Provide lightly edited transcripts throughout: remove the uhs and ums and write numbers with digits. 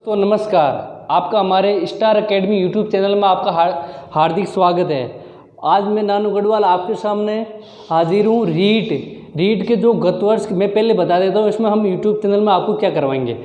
तो नमस्कार, आपका हमारे स्टार एकेडमी यूट्यूब चैनल में आपका हार्दिक स्वागत है। आज मैं नानू गढ़वाल आपके सामने हाजिर हूँ। रीट के जो गत वर्ष मैं पहले बता देता हूँ, इसमें हम यूट्यूब चैनल में आपको क्या करवाएंगे।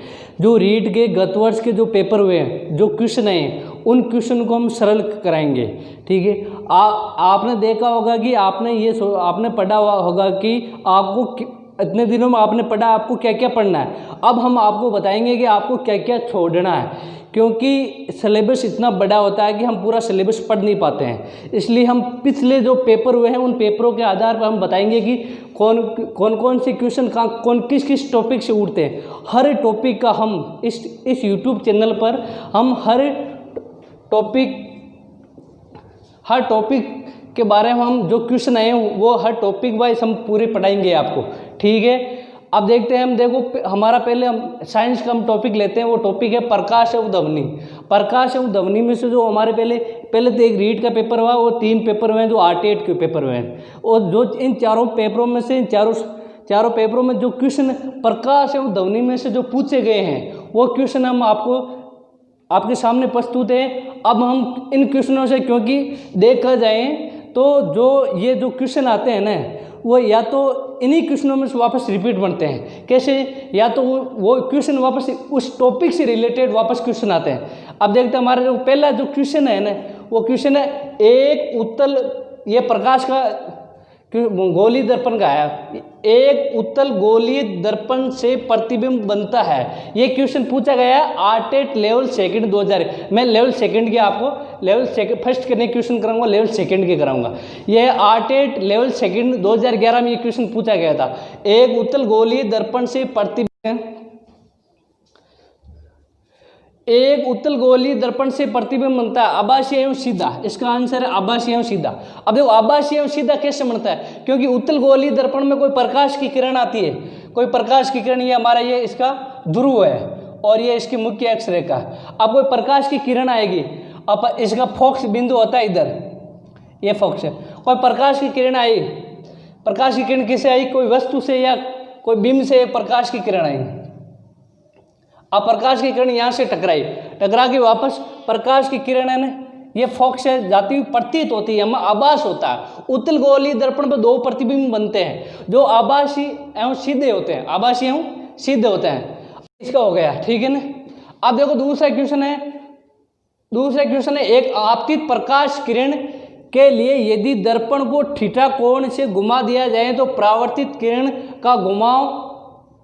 जो रीट के गत वर्ष के जो पेपर हुए हैं, जो क्वेश्चन हैं, उन क्वेश्चन को हम सरल कराएंगे। ठीक है, आपने देखा होगा कि आपने पढ़ा हुआ होगा कि आपको इतने दिनों में आपने पढ़ा, आपको क्या क्या पढ़ना है। अब हम आपको बताएंगे कि आपको क्या क्या छोड़ना है, क्योंकि सिलेबस इतना बड़ा होता है कि हम पूरा सिलेबस पढ़ नहीं पाते हैं। इसलिए हम पिछले जो पेपर हुए हैं उन पेपरों के आधार पर हम बताएंगे कि कौन से क्वेश्चन किस किस टॉपिक से उठते हैं। हर टॉपिक का हम इस यूट्यूब चैनल पर हम हर टॉपिक के बारे में हम जो क्वेश्चन आए हैं वो हर टॉपिक वाइज हम पूरे पढ़ाएंगे आपको। ठीक है, अब देखते हैं। हम देखो, हमारा पहले हम साइंस का हम टॉपिक लेते हैं। वो टॉपिक है प्रकाश एवं ध्वनि। प्रकाश एवं ध्वनि में से जो हमारे पहले तो एक रीट का पेपर हुआ, वो 3 पेपर हुए हैं जो RTET के पेपर हुए हैं। और जो इन चारों पेपरों में से चारों पेपरों में जो क्वेश्चन प्रकाश एवं ध्वनि में से जो पूछे गए हैं, वो क्वेश्चन हम आपके सामने प्रस्तुत है। अब हम इन क्वेश्चनों से, क्योंकि देखा जाए तो जो क्वेश्चन आते हैं ना, वो या तो इन्हीं क्वेश्चनों में से वापस रिपीट बनते हैं। कैसे? या तो वो क्वेश्चन वापस उस टॉपिक से रिलेटेड वापस क्वेश्चन आते हैं। अब देखते हैं, हमारा जो पहला जो क्वेश्चन है ना, वो क्वेश्चन है एक उत्तल, ये प्रकाश का गोलीय दर्पण का है। एक उत्तल गोलीय दर्पण से प्रतिबिंब बनता है। ये क्वेश्चन पूछा गया है RTET लेवल सेकंड 2000। मैं लेवल सेकंड के आपको लेवल सेकंड फर्स्ट के नहीं क्वेश्चन कराऊंगा, लेवल सेकंड के कराऊंगा। ये RTET लेवल सेकंड 2011 में ये क्वेश्चन पूछा गया था। एक उत्तल गोलीय दर्पण से प्रतिबिंब बनता है, आभासी एवं सीधा। इसका आंसर है आभासी एवं सीधा। अब देखो, आभासी एवं सीधा कैसे बनता है? क्योंकि उत्तल गोलीय दर्पण में कोई प्रकाश की किरण आती है, कोई प्रकाश की किरण, ये हमारा ये इसका ध्रुव है और ये इसकी मुख्य अक्ष रेखा। अब कोई प्रकाश की किरण आएगी, अब इसका फोकस बिंदु होता है इधर, ये फोकस है। कोई प्रकाश की किरण आई, प्रकाश की किरण किससे आई? कोई वस्तु से या कोई बिंब से प्रकाश की किरण आई। अब प्रकाश की किरण यहाँ से टकरा के वापस प्रकाश की किरण है ना, ये फोकस से जाती हुई प्रतीत होती है, हमें आभास होता है। उत्तल गोलीय दर्पण पर 2 प्रतिबिंब बनते हैं जो आभासी एवं सीधे होते हैं। आभासी एवं सीधे होते हैं। इसका हो गया, ठीक है ना। अब देखो, दूसरा क्वेश्चन है एक आपतित प्रकाश किरण के लिए यदि दर्पण को थीटा कोण से घुमा दिया जाए तो परावर्तित किरण का घुमाव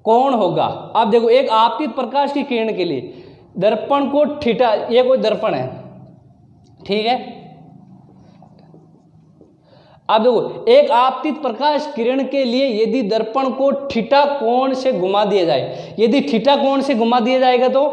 कौन होगा? आप देखो, एक आपतित प्रकाश की किरण के लिए दर्पण को थीटा, ये कोई दर्पण है, ठीक है। आप देखो, एक आपतित प्रकाश किरण के लिए यदि दर्पण को थीटा कोण से घुमा दिया जाए, यदि थीटा कोण से घुमा दिया जाएगा तो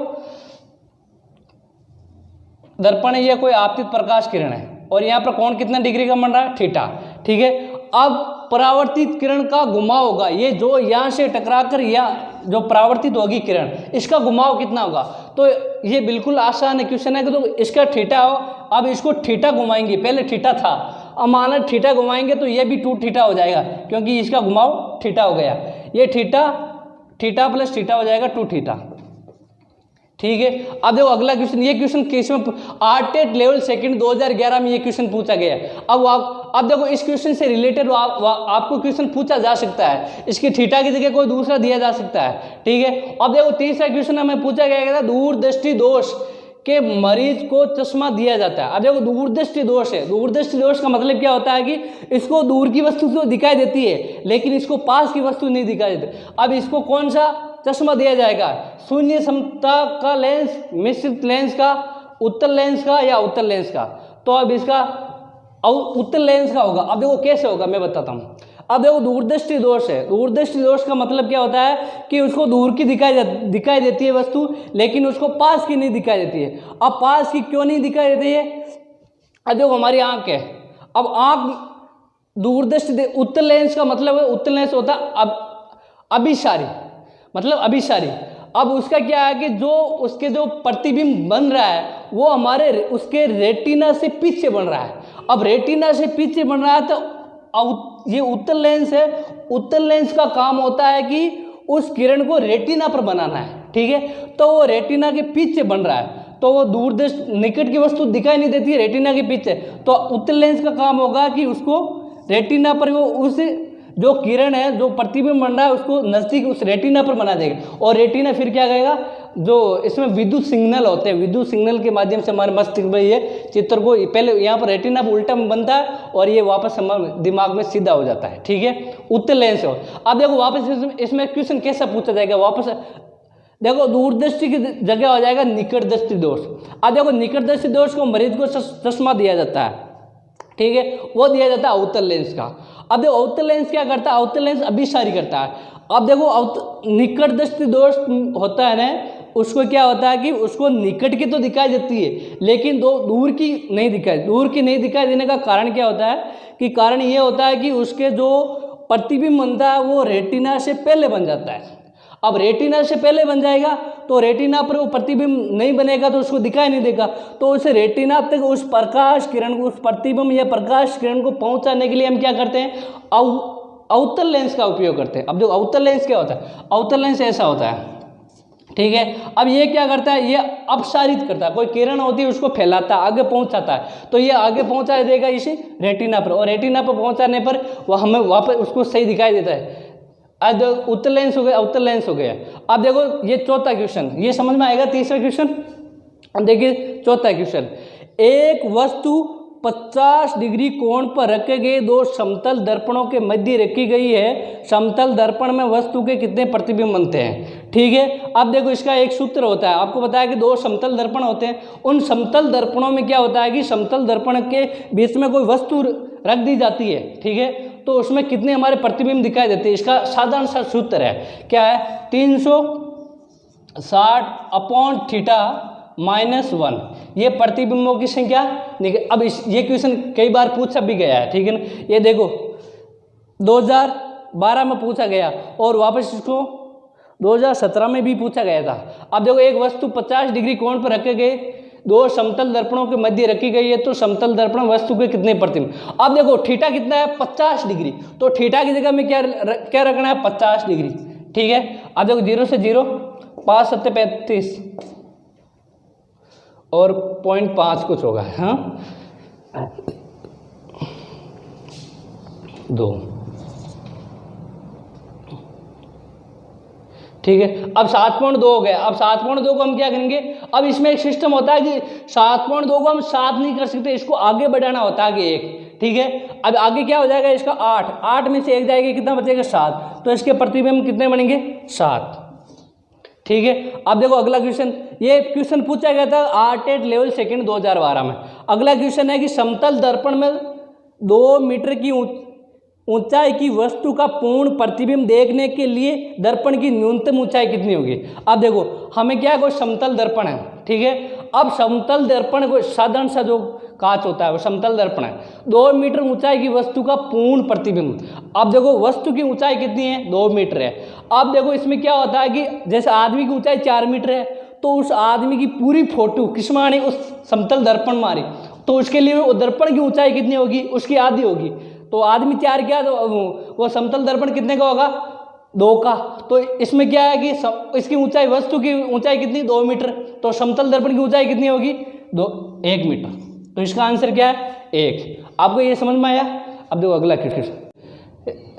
दर्पण है, ये कोई आपतित प्रकाश किरण है और यहाँ पर कोण कितना डिग्री का बन रहा है? थीटा, ठीक है। अब परावर्तित किरण का घुमाव होगा, ये जो यहाँ से टकराकर या जो परावर्तित होगी किरण, इसका घुमाव कितना होगा? तो ये बिल्कुल आसान क्वेश्चन है कि तो इसका थीटा हो। अब इसको थीटा घुमाएंगे, पहले थीटा था, अब माना थीटा घुमाएंगे तो ये भी 2 थीटा हो जाएगा, क्योंकि इसका घुमाव थीटा हो गया। ये थीटा प्लस थीटा हो जाएगा 2 थीटा, ठीक है। अब देखो अगला क्वेश्चन, ये क्वेश्चन किसमें? RTET लेवल सेकंड 2011 में ये क्वेश्चन पूछा गया है। अब देखो, इस क्वेश्चन से रिलेटेड आपको क्वेश्चन पूछा जा सकता है, इसकी थीटा की जगह कोई दूसरा दिया जा सकता है, ठीक है। अब देखो, तीसरा क्वेश्चन हमें पूछा गया था, दूरदृष्टि दोष के मरीज को चश्मा दिया जाता है। अब देखो, दूरदृष्टि दोष है। दूरदृष्टि दोष का मतलब क्या होता है कि इसको दूर की वस्तु तो दिखाई देती है, लेकिन इसको पास की वस्तु नहीं दिखाई देती। अब इसको कौन सा चश्मा दिया जाएगा? शून्य क्षमता का लेंस, मिश्रित लेंस का, उत्तल लेंस का या उत्तल लेंस का? तो अब इसका उत्तल लेंस का होगा। अब देखो कैसे होगा, मैं बताता हूँ। अब देखो, दूरदृष्टि दोष है। दूरदृष्टि दोष का मतलब क्या होता है कि उसको दूर की दिखाई देती है वस्तु, लेकिन उसको पास की नहीं दिखाई देती है। अब पास की क्यों नहीं दिखाई देती है? अब देखो, हमारी आंख है। अब आंख दूरदृष्टि, उत्तल लेंस का मतलब है, उत्तल लेंस होता है अभिसारी, मतलब अभिसारी। अब उसका क्या है कि जो उसके जो प्रतिबिंब बन रहा है वो हमारे उसके रेटिना से पीछे बन रहा है। अब रेटिना से पीछे बन रहा है तो ये उत्तल लेंस है। उत्तल लेंस का काम होता है कि उस किरण को रेटिना पर बनाना है, ठीक है। तो वो रेटिना के पीछे बन रहा है, तो वो दूरदृष्ट निकट की वस्तु दिखाई नहीं देती है रेटिना के पीछे। तो उत्तल लेंस का काम होगा कि उसको रेटिना पर वो उस जो किरण है, जो प्रतिबिंब बन रहा है, उसको नजदीक उस रेटिना पर बना देगा। और रेटिना फिर क्या करेगा, जो इसमें विद्युत सिग्नल होते हैं, विद्युत सिग्नल के माध्यम से हमारे मस्तिष्क में ये चित्र को पहले यहाँ पर रेटिना पर उल्टा में बनता है और ये वापस हमारे दिमाग में सीधा हो जाता है, ठीक है, उत्तल लेंस हो। अब देखो वापस इसमें क्वेश्चन कैसा पूछा जाएगा, वापस देखो दूरदृष्टि की जगह हो जाएगा निकट दृष्टि दोष। अब देखो निकट दृष्टि दोष को मरीज को चश्मा दिया जाता है, ठीक है, वो दिया जाता है अवतल लेंस का। अब देखो अवतल लेंस क्या करता है, अवतल लेंस अभिसारी करता है। अब देखो निकट दृष्टि दोष होता है ना, उसको क्या होता है कि उसको निकट की तो दिखाई देती है लेकिन दूर की नहीं दिखाई, दूर की नहीं दिखाई देने का कारण क्या होता है कि कारण ये होता है कि उसके जो प्रतिबिंब बनता है वो रेटिना से पहले बन जाता है। अब रेटिना से पहले बन जाएगा तो रेटिना पर वो प्रतिबिंब नहीं बनेगा तो उसको दिखाई नहीं देगा। तो उसे रेटिना तक उस प्रकाश किरण को, उस प्रतिबिंब या प्रकाश किरण को पहुंचाने के लिए हम क्या करते हैं, अवतल लेंस का उपयोग करते हैं। अब जो अवतल लेंस क्या होता है, अवतल लेंस ऐसा होता है, ठीक है। अब ये क्या करता है, ये अपसारित करता है, कोई किरण होती है उसको फैलाता है, आगे पहुंचाता है। तो ये आगे पहुंचा देगा इसे रेटिना पर, और रेटिना पर पहुंचाने पर वह हमें वापस उसको सही दिखाई देता है। अब उत्तल लेंस हो गया, अवतल लेंस हो गया। अब देखो ये चौथा क्वेश्चन, ये समझ में आएगा। तीसरा क्वेश्चन, अब देखिए चौथा क्वेश्चन, एक वस्तु 50 डिग्री कोण पर रखे गए दो समतल दर्पणों के मध्य रखी गई है। समतल दर्पण में वस्तु के कितने प्रतिबिंब बनते हैं, ठीक है। अब देखो इसका एक सूत्र होता है, आपको बताया कि दो समतल दर्पण होते हैं। उन समतल दर्पणों में क्या होता है कि समतल दर्पण के बीच में कोई वस्तु रख दी जाती है, ठीक है, तो उसमें कितने हमारे प्रतिबिंब दिखाई देते हैं। इसका साधारण सा सूत्र है, क्या है, 360/θ-1 ये प्रतिबिंबों की संख्या। अब ये क्वेश्चन कई बार पूछा भी गया है, ठीक है ना। ये देखो 2012 में पूछा गया और वापस इसको 2017 में भी पूछा गया था। अब देखो एक वस्तु 50 डिग्री कोण पर रखे गए दो समतल दर्पणों के मध्य रखी गई है, तो समतल दर्पण वस्तु के कितने प्रतिबिंब। अब देखो थीटा कितना है, 50 डिग्री, तो थीटा की जगह में क्या रखना है, 50 डिग्री, ठीक है। अब देखो 0 से 0, 5 7 35 और 0.5 कुछ होगा, हाँ 2, ठीक है। अब 7.2 हो गया। अब 7.2 को हम क्या करेंगे, अब इसमें एक सिस्टम होता है कि 7.2 को हम 7 नहीं कर सकते, इसको आगे बढ़ाना होता है आगे 1, ठीक है। अब आगे क्या हो जाएगा इसका 8 में से 1 जाएगा, कितना बचेगा 7, तो इसके प्रतिबिंब कितने बनेंगे 7, ठीक है। अब देखो अगला क्वेश्चन, ये क्वेश्चन पूछा गया था ARTET लेवल सेकंड 2012 में। अगला क्वेश्चन है कि समतल दर्पण में 2 मीटर की ऊंचाई की वस्तु का पूर्ण प्रतिबिंब देखने के लिए दर्पण की न्यूनतम ऊंचाई कितनी होगी। अब देखो हमें क्या है, कोई समतल दर्पण है, ठीक है। अब समतल दर्पण को साधारण सा जो कांच होता है वो समतल दर्पण है, 2 मीटर ऊंचाई की वस्तु का पूर्ण प्रतिबिंब। अब देखो वस्तु की ऊंचाई कितनी है, 2 मीटर है। अब देखो इसमें क्या होता है कि जैसे आदमी की ऊंचाई 4 मीटर है, तो उस आदमी की पूरी फोटो किसमें आनी, उस समतल दर्पण में आ रही, तो उसके लिए वो दर्पण की ऊंचाई कितनी होगी, उसकी आधी होगी। तो आदमी 4 क्या, तो वो समतल दर्पण कितने का होगा, 2 का। तो इसमें क्या है कि इसकी ऊंचाई, वस्तु की ऊंचाई कितनी, 2 मीटर, तो समतल दर्पण की ऊंचाई कितनी होगी, 1 मीटर। तो इसका आंसर क्या है, 1। आपको ये समझ में आया। अब देखो अगला क्वेश्चन,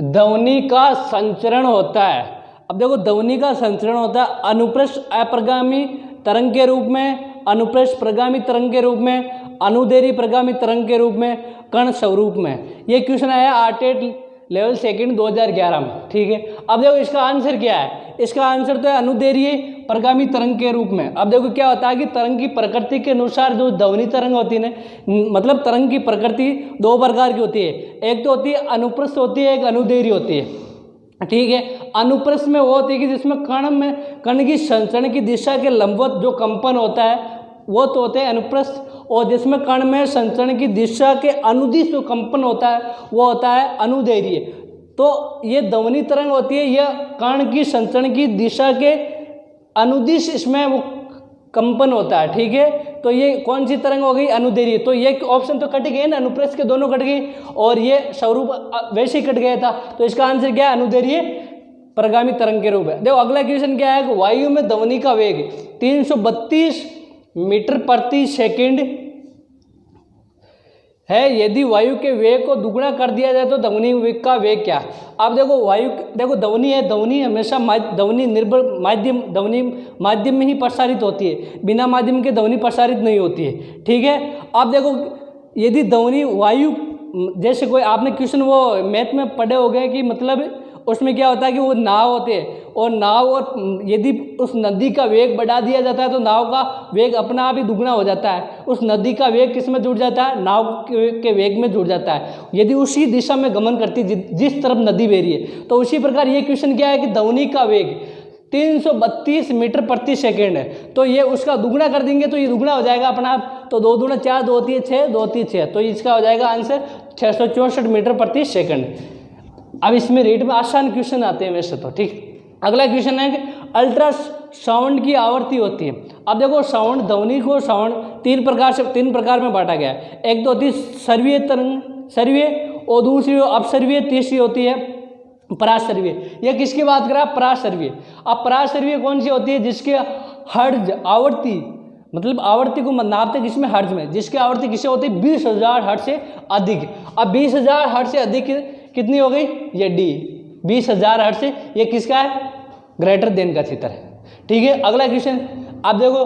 ध्वनि का संचरण होता है। अब देखो ध्वनि का संचरण होता है अनुप्रस्थ अप्रगामी तरंग के रूप में, अनुप्रस्थ प्रगामी तरंग के रूप में, अनुदैर्घ्य प्रगामी तरंग के रूप में, कण स्वरूप में। ये क्वेश्चन आया ARTET लेवल सेकंड 2011 में, ठीक है। अब देखो इसका आंसर क्या है, इसका आंसर तो है अनुदैर्घ्य प्रगामी तरंग के रूप में। अब देखो क्या होता है कि तरंग की प्रकृति के अनुसार जो ध्वनि तरंग होती है ना, मतलब तरंग की प्रकृति 2 प्रकार की होती है, एक तो होती है अनुप्रस्थ होती है, एक अनुदैर्घ्य होती है, ठीक है। अनुप्रस्थ में वो होती है कि जिसमें कण की संचरण की दिशा के लंबवत जो कंपन होता है वो तो होते हैं अनुप्रस्थ, और जिसमें कण में संचरण की दिशा के अनुदिश जो कंपन होता है वो होता है अनुदैर्घ्य। तो ये ध्वनि तरंग होती है, यह कण की संचरण की दिशा के अनुदिश इसमें वो कंपन होता है, ठीक है। तो ये कौन सी तरंग हो गई, अनुदैर्घ्य। तो ये ऑप्शन तो कट गए ना, अनुप्रस्थ के दोनों कट गए और ये स्वरूप वैसे ही कट गया था। तो इसका आंसर क्या है, अनुदैर्घ्य परिगामी तरंग के रूप है। देखो अगला क्वेश्चन क्या है कि वायु में ध्वनि का वेग 332 मीटर प्रति सेकंड है, यदि वायु के वेग को दुगुना कर दिया जाए तो ध्वनि वेग का वेग क्या। अब देखो वायु, देखो ध्वनि है, ध्वनि हमेशा ध्वनि निर्भर माध्यम, ध्वनि माध्यम में ही प्रसारित होती है, बिना माध्यम के ध्वनि प्रसारित नहीं होती है, ठीक है। अब देखो यदि ध्वनि वायु, जैसे कोई आपने क्वेश्चन वो मैथ में पढ़े हो गए कि मतलब उसमें क्या होता है कि वो नाव होते हैं और नाव, और यदि उस नदी का वेग बढ़ा दिया जाता है तो नाव का वेग अपना आप ही दुगना हो जाता है। उस नदी का वेग किस में जुड़ जाता है, नाव के वेग में जुड़ जाता है, यदि उसी दिशा में गमन करती जिस तरफ नदी बह रही है। तो उसी प्रकार ये क्वेश्चन क्या है कि ध्वनि का वेग 332 मीटर प्रति सेकेंड है, तो ये उसका दुगना कर देंगे तो ये दुगना हो जाएगा अपना आप। तो 2 दूना 4, 2 3 6, 2 3 6, तो इसका हो जाएगा आंसर 664 मीटर प्रति सेकंड। अब इसमें रेट में आसान क्वेश्चन आते हैं वैसे तो, ठीक। अगला क्वेश्चन है कि अल्ट्रासाउंड की आवृत्ति होती है। अब देखो साउंड, ध्वनि को साउंड 3 प्रकार में बांटा गया है। एक तो होती है सर्वीय तरंग, सर्वीय, और दूसरी अपसर्वीय, तीसरी होती है परासर्वीय। यह किसकी बात कर रहा है, परासर्वीय। अब परासर्वीय कौन सी होती है, जिसके हर्ट्ज आवृत्ति, मतलब आवृत्ति को नापते किसमें, हर्ट्ज में, जिसकी आवृत्ति किससे होती है 20,000 हर्ट्ज से अधिक। अब 20,000 हर्ट्ज से अधिक कितनी हो गई, ये डी 20,000 हर्ट्ज से, ये किसका है, ग्रेटर देन का चित्र है, ठीक है। अगला क्वेश्चन आप देखो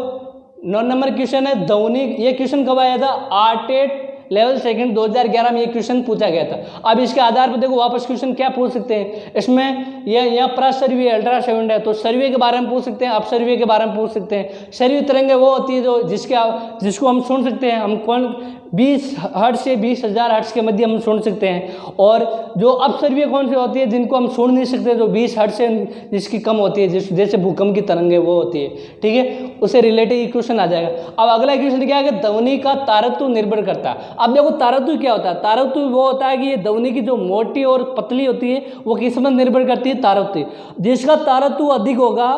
9 नंबर क्वेश्चन है ध्वनि। ये क्वेश्चन कब आया था, आर्टेट लेवल सेकंड 2011 में ये क्वेश्चन पूछा गया था। अब इसके आधार पर देखो वापस क्वेश्चन क्या पूछ सकते हैं इसमें, ये यहाँ परासर्वीय अल्ट्रासाउंड है तो सर्वीय के बारे में पूछ सकते हैं, अपसर्वीय के बारे में पूछ सकते हैं। सर्वीय तरंगें वो होती है जो जिसको हम सुन सकते हैं, हम कौन 20 हर्ट्ज से 20,000 हर्ट्ज के मध्य हम सुन सकते हैं। और जो अपसर्वीय कौन सी होती है, जिनको हम सुन नहीं सकते, जो 20 हर्ट्ज से जिसकी कम होती है, जैसे भूकंप की तरंगें वो होती है, ठीक है, उससे रिलेटेड क्वेश्चन आ जाएगा। अब अगला क्वेश्चन क्या है कि ध्वनि का तारतम्य निर्भर करता है। अब देखो तारतम्य क्या होता है, तारतम्य वो होता है कि ये ध्वनि की जो मोटी और पतली होती है वो किस पर निर्भर करती है, तारतम्य। जिसका तारतम्य अधिक होगा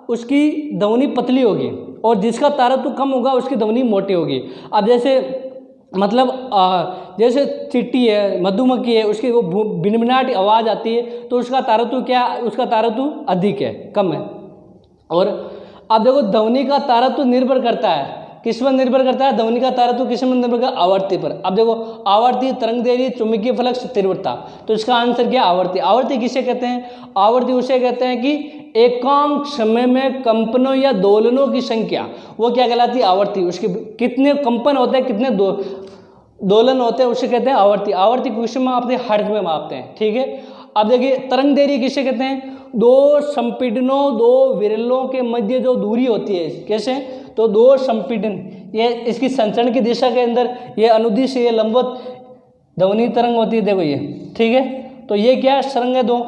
उसकी ध्वनि पतली होगी, और जिसका तारतम्य कम होगा उसकी ध्वनि मोटी होगी। अब जैसे मतलब जैसे चींटी है, मधुमक्खी है, उसकी वो भिनभिनाट आवाज़ आती है तो उसका तारतम्य क्या, उसका तारतम्य अधिक है, कम है। और अब देखो ध्वनि का तारतम्य निर्भर करता है, किस पर निर्भर करता है, ध्वनि का तारतम्य किस पर निर्भर करता है, आवर्ती पर। अब देखो आवर्ती, तरंगदैर्घ्य, चुंबकीय फ्लक्स, तीव्रता, तो इसका आंसर क्या, आवर्ती। आवर्ती किसे कहते हैं, आवर्ती उसे कहते हैं कि एकांक समय में कंपनों या दोलनों की संख्या, वो क्या कहलाती है, आवर्ती। उसके कितने कंपन होते हैं, कितने दोलन होते हैं, उसे कहते हैं आवर्ती। आवर्ती क्वेश्चन में आपने हर्ट्ज में मापते हैं, ठीक है। अब देखिए तरंगदैर्घ्य किसे कहते हैं, 2 संपीड़नों, 2 विरलों के मध्य जो दूरी होती है, कैसे, तो 2 संपीड़न, ये इसकी संचरण की दिशा के अंदर ये अनुदिश, ये लंबवत ध्वनि तरंग होती है, देखो ये, ठीक है। तो ये क्या है, सरंग है 2,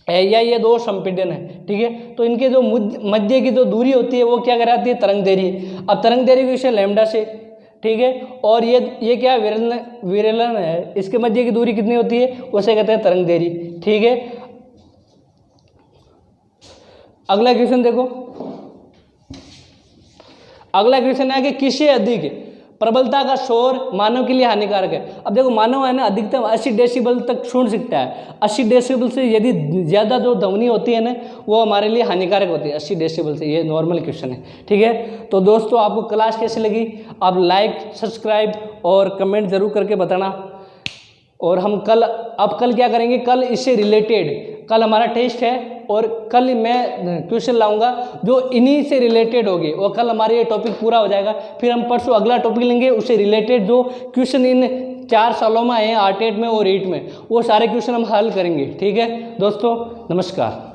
या ये 2 संपीड़न है, ठीक है। तो इनके जो मध्य की जो दूरी होती है वो क्या कराती है, तरंगदैर्घ्य। अब तरंगदैर्घ्य विषय लैम्डा से, ठीक है। और ये क्या विरलन है, इसके मध्य की दूरी कितनी होती है, उसे कहते हैं तरंगदैर्घ्य, ठीक है। अगला क्वेश्चन देखो, अगला क्वेश्चन है कि किससे अधिक प्रबलता का शोर मानव के लिए हानिकारक है। अब देखो मानव है ना अधिकतम 80 डेसिबल तक सुन सकता है। 80 डेसिबल से यदि ज़्यादा जो ध्वनि होती है ना वो हमारे लिए हानिकारक होती है 80 डेसिबल से। ये नॉर्मल क्वेश्चन है, ठीक है। तो दोस्तों आपको क्लास कैसी लगी, आप लाइक, सब्सक्राइब और कमेंट ज़रूर करके बताना। और हम कल क्या करेंगे, कल इससे रिलेटेड कल हमारा टेस्ट है और कल मैं क्वेश्चन लाऊंगा जो इन्हीं से रिलेटेड होगी, और कल हमारा ये टॉपिक पूरा हो जाएगा। फिर हम परसों अगला टॉपिक लेंगे, उससे रिलेटेड जो क्वेश्चन इन 4 सालों में आए हैं आर्टेट में और रीट में, वो सारे क्वेश्चन हम हल करेंगे, ठीक है दोस्तों। नमस्कार।